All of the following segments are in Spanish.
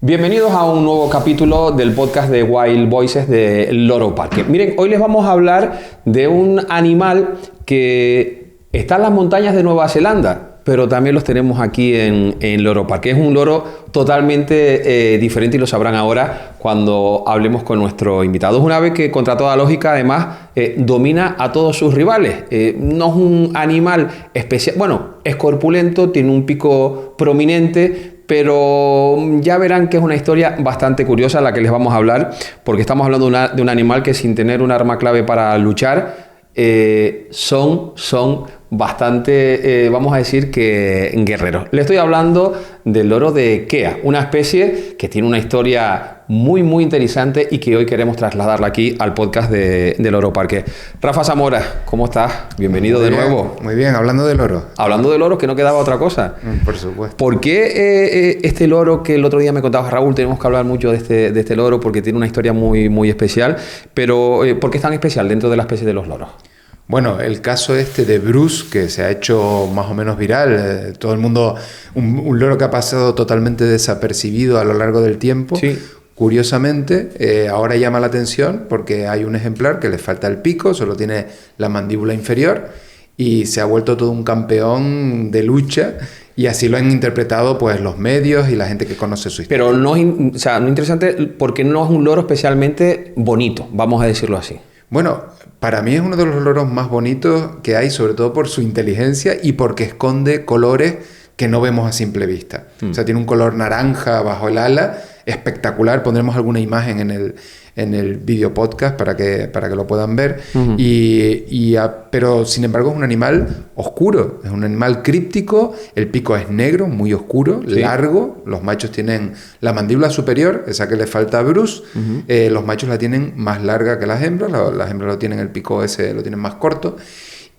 Bienvenidos a un nuevo capítulo del podcast de Wild Voices de Loro Parque. Miren, hoy les vamos a hablar de un animal que está en las montañas de Nueva Zelanda, pero también los tenemos aquí en Loro Parque. Es un loro totalmente diferente y lo sabrán ahora cuando hablemos con nuestro invitado. Es un ave que, contra toda lógica, además, domina a todos sus rivales. No es un animal especial. Bueno, es corpulento, tiene un pico prominente, pero ya verán que es una historia bastante curiosa la que les vamos a hablar, porque estamos hablando de un animal que, sin tener un arma clave para luchar, son bastante, vamos a decir que guerreros. Le estoy hablando del loro de Kea, una especie que tiene una historia muy interesante y que hoy queremos trasladarla aquí al podcast de Loro Parque. Rafa Zamora, ¿cómo estás? Bienvenido de nuevo. Muy bien, hablando de loros. Hablando de loros, que no quedaba otra cosa. Por supuesto. ¿Por qué este loro que el otro día me contabas, Raúl? Tenemos que hablar mucho de este loro porque tiene una historia muy especial. Pero, ¿por qué es tan especial dentro de la especie de los loros? Bueno, el caso este de Bruce, que se ha hecho más o menos viral, todo el mundo, un loro que ha pasado totalmente desapercibido a lo largo del tiempo. Sí. Curiosamente, ahora llama la atención porque hay un ejemplar que le falta el pico, solo tiene la mandíbula inferior y se ha vuelto todo un campeón de lucha. Y así lo han interpretado pues los medios y la gente que conoce su historia. Pero no es interesante porque no es un loro especialmente bonito, vamos a decirlo así. Bueno, para mí es uno de los loros más bonitos que hay, sobre todo por su inteligencia y porque esconde colores que no vemos a simple vista. O sea, tiene un color naranja bajo el ala, espectacular. Pondremos alguna imagen en el video podcast para que lo puedan ver. Pero sin embargo es un animal oscuro, es un animal críptico. El pico es negro, muy oscuro, sí, largo. Los machos tienen la mandíbula superior, esa que le falta a Bruce. Los machos la tienen más larga que las hembras. Las hembras lo tienen, el pico ese lo tienen más corto.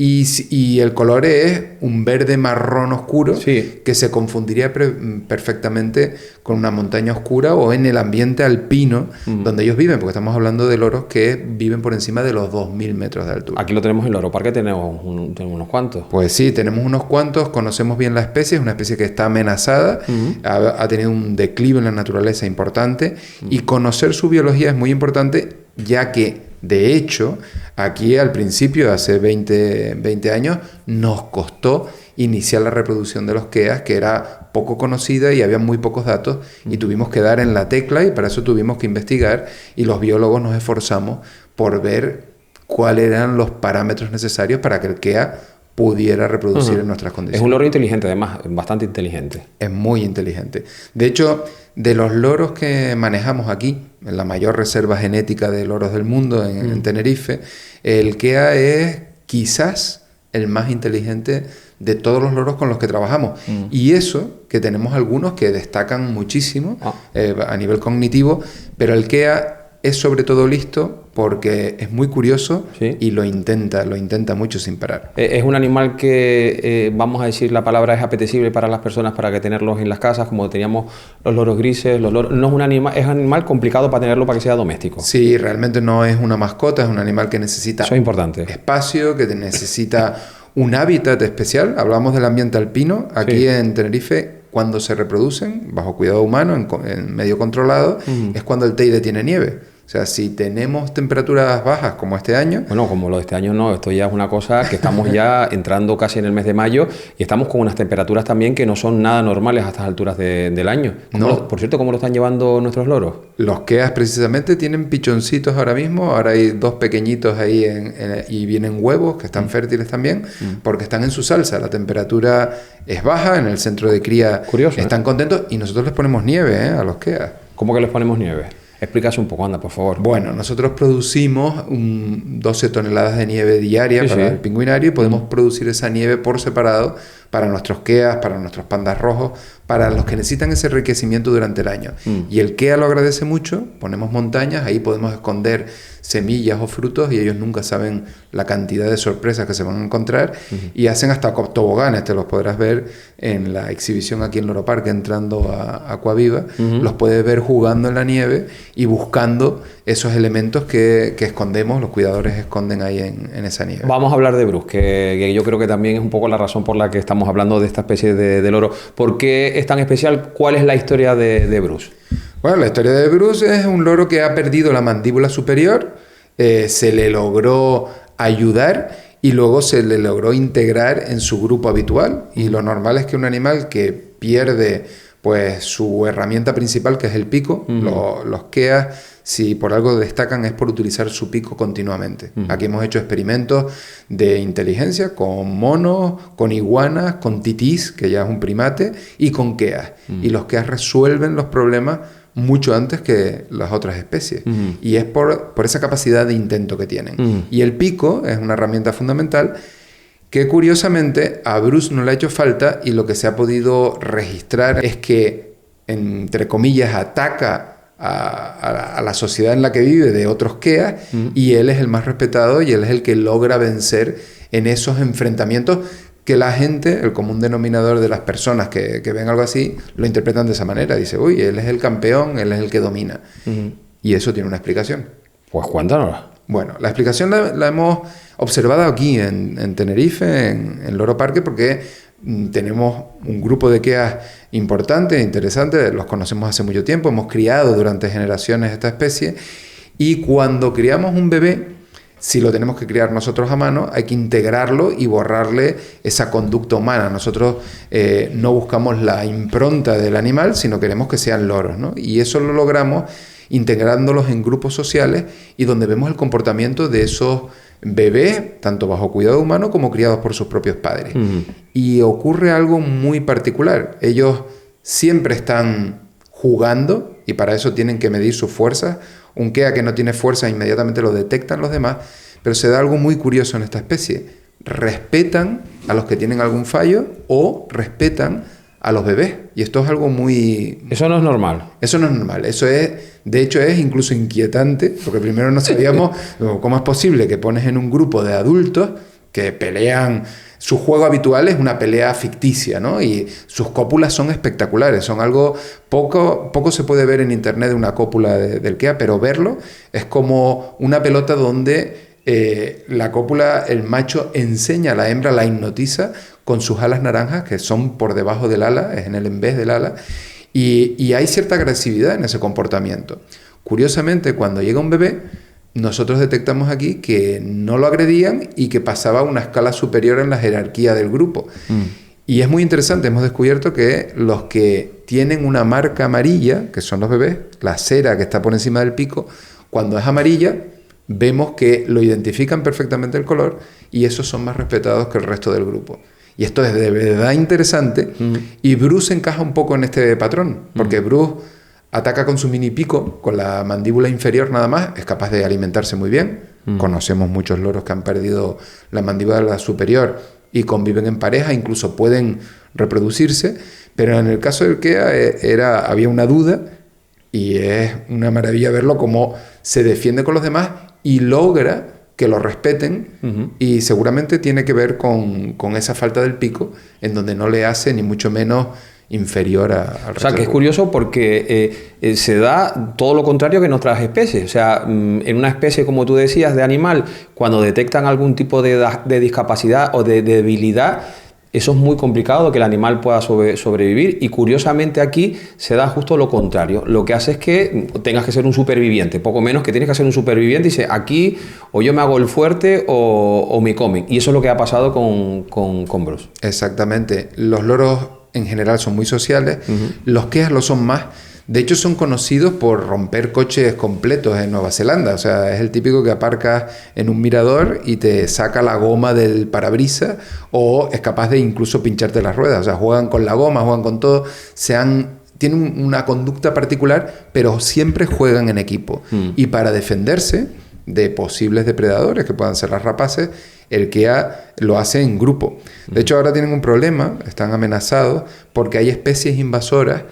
Y el color es un verde marrón oscuro, sí, que se confundiría perfectamente con una montaña oscura o en el ambiente alpino donde ellos viven, porque estamos hablando de loros que viven por encima de los 2.000 metros de altura. Aquí lo tenemos en Loro Parque, tenemos unos cuantos. Pues sí, tenemos unos cuantos, conocemos bien la especie, es una especie que está amenazada, ha tenido un declive en la naturaleza importante y conocer su biología es muy importante, ya que de hecho, aquí al principio, hace 20 años, nos costó iniciar la reproducción de los keas, que era poco conocida y había muy pocos datos, y tuvimos que dar en la tecla y para eso tuvimos que investigar, y los biólogos nos esforzamos por ver cuáles eran los parámetros necesarios para que el kea pudiera reproducir en nuestras condiciones. Es un loro inteligente, además, bastante inteligente. Es muy inteligente. De hecho, de los loros que manejamos aquí, en la mayor reserva genética de loros del mundo, en Tenerife, el kea es quizás el más inteligente de todos los loros con los que trabajamos. Y eso, que tenemos algunos que destacan muchísimo a nivel cognitivo, pero el kea es sobre todo listo porque es muy curioso, ¿sí? Y lo intenta mucho sin parar. Es un animal que, vamos a decir, la palabra es apetecible para las personas para que tenerlos en las casas, como teníamos los loros grises, no es un animal, es un animal complicado para tenerlo para que sea doméstico. Sí, realmente no es una mascota, es un animal que necesita eso es importante. Espacio, que necesita un hábitat especial. Hablamos del ambiente alpino, aquí sí, en Tenerife. Cuando se reproducen, bajo cuidado humano, en medio controlado, es cuando el Teide tiene nieve. O sea, si tenemos temperaturas bajas como este año... Bueno, como lo de este año no, esto ya es una cosa que estamos ya entrando casi en el mes de mayo y estamos con unas temperaturas también que no son nada normales a estas alturas del año. Por cierto, ¿cómo lo están llevando nuestros loros? Los keas precisamente tienen pichoncitos ahora mismo, ahora hay 2 pequeñitos ahí y vienen huevos que están fértiles también, porque están en su salsa, la temperatura es baja, en el centro de cría. Curioso, están contentos y nosotros les ponemos nieve a los keas. ¿Cómo que les ponemos nieve? Explícase un poco, anda, por favor. Bueno, nosotros producimos 12 toneladas de nieve diaria para el pingüinario y podemos producir esa nieve por separado para nuestros keas, para nuestros pandas rojos, para los que necesitan ese enriquecimiento durante el año. Y el kea lo agradece mucho, ponemos montañas, ahí podemos esconder semillas o frutos y ellos nunca saben la cantidad de sorpresas que se van a encontrar y hacen hasta toboganes, te los podrás ver en la exhibición aquí en Loro Parque entrando a Aquaviva, los puedes ver jugando en la nieve y buscando esos elementos que escondemos, los cuidadores esconden ahí en esa nieve. Vamos a hablar de Bruce, que yo creo que también es un poco la razón por la que estamos hablando de esta especie de loro. ¿Por qué es tan especial? ¿Cuál es la historia de Bruce? Bueno, la historia de Bruce es un loro que ha perdido la mandíbula superior, se le logró ayudar y luego se le logró integrar en su grupo habitual. Y lo normal es que un animal que pierde pues su herramienta principal, que es el pico, los keas, si por algo destacan, es por utilizar su pico continuamente. Aquí hemos hecho experimentos de inteligencia con monos, con iguanas, con titís, que ya es un primate, y con keas. Y los keas resuelven los problemas mucho antes que las otras especies. Y es por esa capacidad de intento que tienen. Y el pico es una herramienta fundamental que curiosamente a Bruce no le ha hecho falta, y lo que se ha podido registrar es que, entre comillas, ataca a la sociedad en la que vive de otros keas, y él es el más respetado y él es el que logra vencer en esos enfrentamientos que la gente, el común denominador de las personas que ven algo así, lo interpretan de esa manera. Dice, uy, él es el campeón, él es el que domina. Y eso tiene una explicación. Pues cuéntanosla. Bueno, la explicación la hemos observado aquí en Tenerife, en Loro Parque, porque tenemos un grupo de keas importante, interesante, los conocemos hace mucho tiempo, hemos criado durante generaciones esta especie, y cuando criamos un bebé, si lo tenemos que criar nosotros a mano, hay que integrarlo y borrarle esa conducta humana. Nosotros no buscamos la impronta del animal, sino queremos que sean loros, ¿no? Y eso lo logramos integrándolos en grupos sociales, y donde vemos el comportamiento de esos bebés, tanto bajo cuidado humano como criados por sus propios padres. Y ocurre algo muy particular. Ellos siempre están jugando, y para eso tienen que medir sus fuerzas. Un kea que no tiene fuerza inmediatamente lo detectan los demás, pero se da algo muy curioso en esta especie. Respetan a los que tienen algún fallo, o respetan a los bebés. Y esto es algo muy... Eso no es normal. Eso no es normal. Eso es, de hecho, es incluso inquietante, porque primero no sabíamos cómo es posible que pones en un grupo de adultos que pelean. Su juego habitual es una pelea ficticia, ¿no? Y sus cópulas son espectaculares, son algo poco se puede ver en internet de una cópula del kea, pero verlo es como una pelota donde la cópula, el macho enseña a la hembra, la hipnotiza con sus alas naranjas, que son por debajo del ala, es en el embés del ala, y hay cierta agresividad en ese comportamiento. Curiosamente, cuando llega un bebé, nosotros detectamos aquí que no lo agredían y que pasaba a una escala superior en la jerarquía del grupo. Y es muy interesante, hemos descubierto que los que tienen una marca amarilla, que son los bebés, la cera que está por encima del pico, cuando es amarilla, vemos que lo identifican perfectamente el color, y esos son más respetados que el resto del grupo. Y esto es de verdad interesante, y Bruce encaja un poco en este patrón, porque Bruce ataca con su mini pico, con la mandíbula inferior nada más, es capaz de alimentarse muy bien. Conocemos muchos loros que han perdido la mandíbula superior y conviven en pareja, incluso pueden reproducirse, pero en el caso del kea había una duda, y es una maravilla verlo cómo se defiende con los demás y logra que lo respeten, y seguramente tiene que ver con esa falta del pico, en donde no le hace ni mucho menos inferior al resto. O sea, que es curioso porque se da todo lo contrario que en otras especies. O sea, en una especie, como tú decías, de animal, cuando detectan algún tipo de discapacidad o de debilidad, eso es muy complicado que el animal pueda sobrevivir, y curiosamente aquí se da justo lo contrario. Lo que hace es que tengas que ser un superviviente, poco menos que tienes que ser un superviviente, y dice, aquí o yo me hago el fuerte o me comen. Y eso es lo que ha pasado con Bruce. Exactamente. Los loros en general son muy sociales, los keas lo son más. De hecho, son conocidos por romper coches completos en Nueva Zelanda. O sea, es el típico que aparca en un mirador y te saca la goma del parabrisas, o es capaz de incluso pincharte las ruedas. O sea, juegan con la goma, juegan con todo. Tienen una conducta particular, pero siempre juegan en equipo. Y para defenderse de posibles depredadores, que puedan ser las rapaces, el kea lo hace en grupo. De hecho, ahora tienen un problema, están amenazados, porque hay especies invasoras,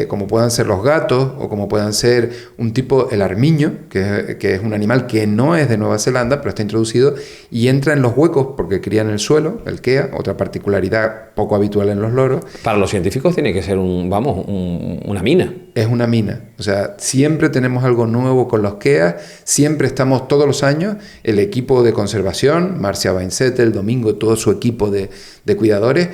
como puedan ser los gatos, o como puedan ser un tipo, el armiño, que es un animal que no es de Nueva Zelanda, pero está introducido y entra en los huecos porque cría en el suelo, el kea, otra particularidad poco habitual en los loros. Para los científicos tiene que ser una mina. Es una mina. O sea, siempre tenemos algo nuevo con los keas, siempre estamos todos los años, el equipo de conservación, Marcia Bainset, el Domingo, todo su equipo de cuidadores,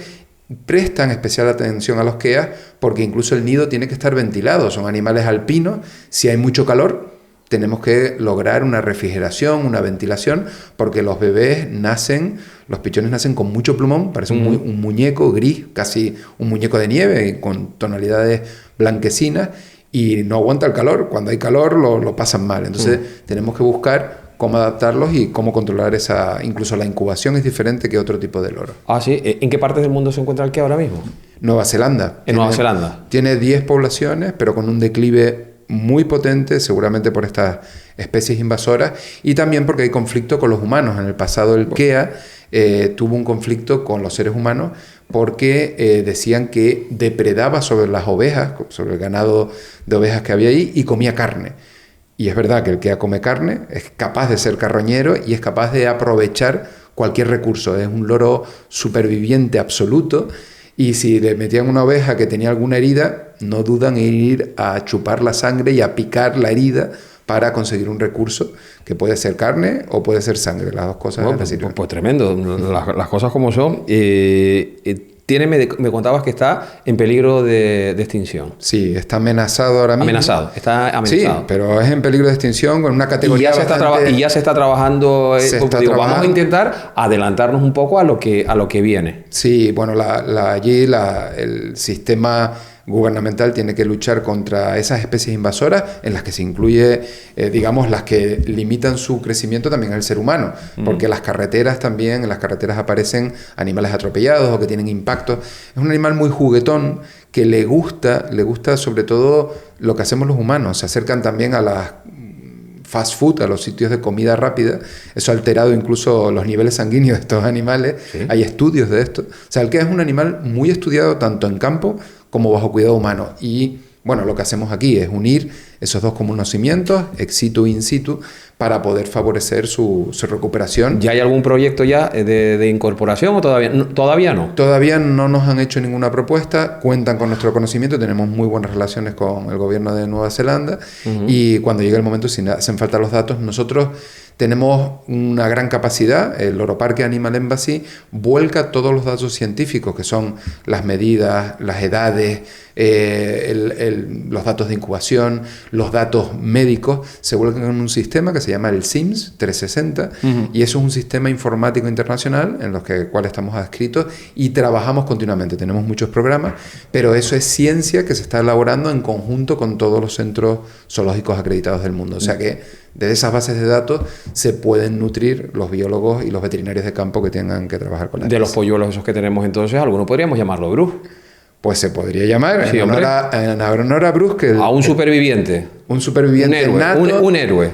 prestan especial atención a los keas porque incluso el nido tiene que estar ventilado. Son animales alpinos. Si hay mucho calor, tenemos que lograr una refrigeración, una ventilación, porque los bebés nacen, los pichones nacen con mucho plumón, parece un muñeco gris, casi un muñeco de nieve, con tonalidades blanquecinas, y no aguanta el calor. Cuando hay calor lo pasan mal. Entonces tenemos que buscar cómo adaptarlos y cómo controlar incluso la incubación es diferente que otro tipo de loro. Ah, sí. ¿En qué partes del mundo se encuentra el kea ahora mismo? Nueva Zelanda. Nueva Zelanda. Tiene 10 poblaciones, pero con un declive muy potente, seguramente por estas especies invasoras, y también porque hay conflicto con los humanos. En el pasado el kea tuvo un conflicto con los seres humanos porque decían que depredaba sobre las ovejas, sobre el ganado de ovejas que había ahí, y comía carne. Y es verdad que el kea come carne, es capaz de ser carroñero y es capaz de aprovechar cualquier recurso. Es un loro superviviente absoluto, y si le metían una oveja que tenía alguna herida, no dudan en ir a chupar la sangre y a picar la herida para conseguir un recurso que puede ser carne o puede ser sangre. Las dos cosas. Bueno, pues tremendo, las cosas como son. Me contabas que está en peligro de extinción. Sí, está amenazado ahora mismo. Está amenazado. Sí, pero es en peligro de extinción con una categoría y ya se está trabajando. Vamos a intentar adelantarnos un poco a lo que viene. Sí, bueno, allí el sistema gubernamental tiene que luchar contra esas especies invasoras en las que se incluye, digamos, las que limitan su crecimiento también al ser humano, porque en las carreteras aparecen animales atropellados o que tienen impacto. Es un animal muy juguetón que le gusta sobre todo lo que hacemos los humanos. Se acercan también a las fast food, a los sitios de comida rápida. Eso ha alterado incluso los niveles sanguíneos de estos animales. ¿Sí? Hay estudios de esto. O sea, el kea es un animal muy estudiado tanto en campo como bajo cuidado humano. Y bueno, lo que hacemos aquí es unir esos dos conocimientos, ex situ e in situ, para poder favorecer su recuperación. ¿Ya hay algún proyecto ya de incorporación o todavía no? Todavía no nos han hecho ninguna propuesta, cuentan con nuestro conocimiento, tenemos muy buenas relaciones con el gobierno de Nueva Zelanda, y cuando llegue el momento, si hacen falta los datos, nosotros tenemos una gran capacidad. El Loro Parque Animal Embassy vuelca todos los datos científicos, que son las medidas, las edades, los datos de incubación, los datos médicos, se vuelcan en un sistema que se llama el SIMS 360, y eso es un sistema informático internacional en los cual estamos adscritos y trabajamos continuamente. Tenemos muchos programas, pero eso es ciencia que se está elaborando en conjunto con todos los centros zoológicos acreditados del mundo. O sea que desde esas bases de datos se pueden nutrir los biólogos y los veterinarios de campo que tengan que trabajar con la especie. De los polluelos esos que tenemos entonces, algunos podríamos llamarlo Bruce. Pues se podría llamar, sí, en honor a Bruce. A un superviviente. Un superviviente héroe, nato. Un héroe.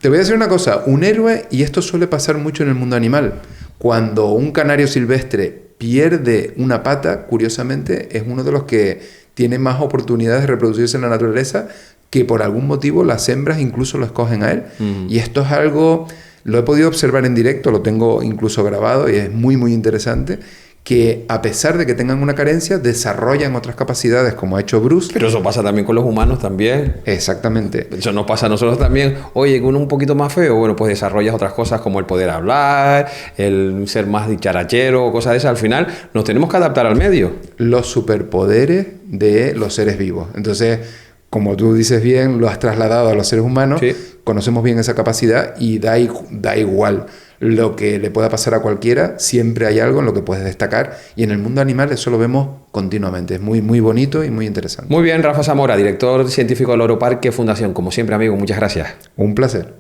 Te voy a decir una cosa, un héroe, y esto suele pasar mucho en el mundo animal. Cuando un canario silvestre pierde una pata, curiosamente, es uno de los que tiene más oportunidades de reproducirse en la naturaleza, que por algún motivo las hembras incluso lo escogen a él. Y esto es algo, lo he podido observar en directo, lo tengo incluso grabado y es muy, muy interesante, que a pesar de que tengan una carencia, desarrollan otras capacidades, como ha hecho Bruce. Pero eso pasa también con los humanos también. Exactamente. Eso nos pasa a nosotros también. Oye, uno un poquito más feo, bueno, pues desarrollas otras cosas como el poder hablar, el ser más dicharachero, cosas de esas. Al final nos tenemos que adaptar al medio. Los superpoderes de los seres vivos. Entonces, como tú dices bien, lo has trasladado a los seres humanos, sí. Conocemos bien esa capacidad y da igual lo que le pueda pasar a cualquiera, siempre hay algo en lo que puedes destacar, y en el mundo animal eso lo vemos continuamente. Es muy, muy bonito y muy interesante. Muy bien, Rafa Zamora, director científico del Loro Parque Fundación. Como siempre, amigo, muchas gracias. Un placer.